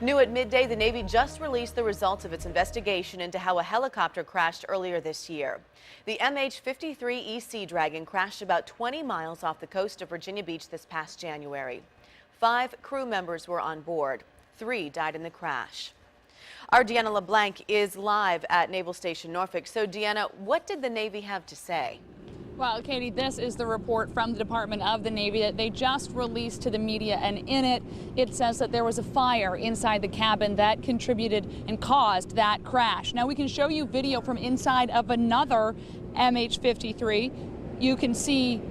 New at midday, the Navy just released the results of its investigation into how a helicopter crashed earlier this year. The MH-53E Sea Dragon crashed about 20 miles off the coast of Virginia Beach this past January. 5 crew members were on board. 3 died in the crash. Our Deanna LeBlanc is live at Naval Station Norfolk. So, Deanna, what did the Navy have to say? Well, Katie, this is the report from the Department of the Navy that they just released to the media, and in it, it says that there was a fire inside the cabin that contributed and caused that crash. Now, we can show you video from inside of another MH-53. You can see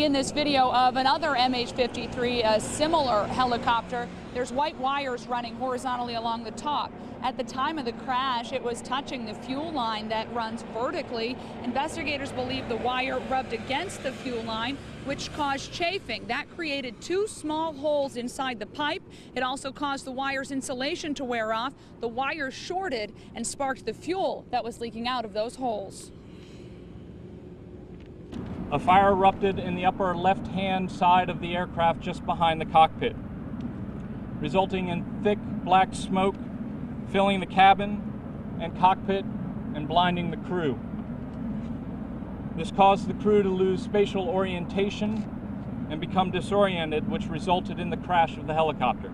in this video of another MH-53, a similar helicopter. There's white wires running horizontally along the top. At the time of the crash, it was touching the fuel line that runs vertically. Investigators believe the wire rubbed against the fuel line, which caused chafing. That created 2 small holes inside the pipe. It also caused the wire's insulation to wear off. The wire shorted and sparked the fuel that was leaking out of those holes. A fire erupted in the upper left-hand side of the aircraft just behind the cockpit, resulting in thick black smoke filling the cabin and cockpit and blinding the crew. This caused the crew to lose spatial orientation and become disoriented, which resulted in the crash of the helicopter.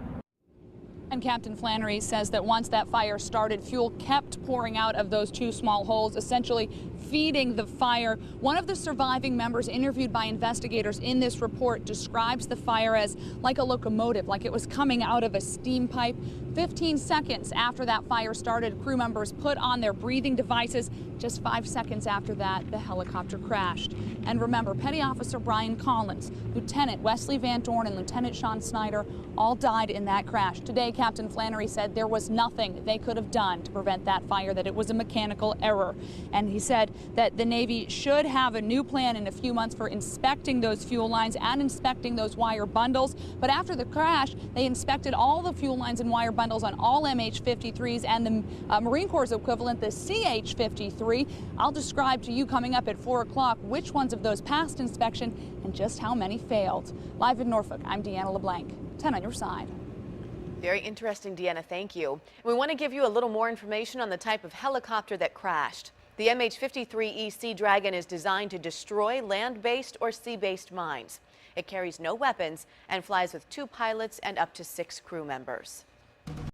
And Captain Flannery says that once that fire started, fuel kept pouring out of those 2 small holes, essentially feeding the fire. One of the surviving members interviewed by investigators in this report describes the fire as like a locomotive, like it was coming out of a steam pipe. 15 seconds after that fire started, crew members put on their breathing devices. Just 5 seconds after that, the helicopter crashed. And remember, Petty Officer Brian Collins, Lieutenant Wesley Van Dorn, and Lieutenant Sean Snyder all died in that crash. Today, Captain Flannery said there was nothing they could have done to prevent that fire, that it was a mechanical error. And he said that the Navy should have a new plan in a few months for inspecting those fuel lines and inspecting those wire bundles. But after the crash, they inspected all the fuel lines and wire bundles on all MH-53s and the Marine Corps equivalent, the CH-53. I'll describe to you coming up at 4 o'clock which ones of those passed inspection and just how many failed. Live in Norfolk, I'm Deanna LeBlanc. 10 on your side. Very interesting, Deanna. Thank you. We want to give you a little more information on the type of helicopter that crashed. The MH-53E Sea Dragon is designed to destroy land-based or sea-based mines. It carries no weapons and flies with 2 pilots and up to 6 crew members.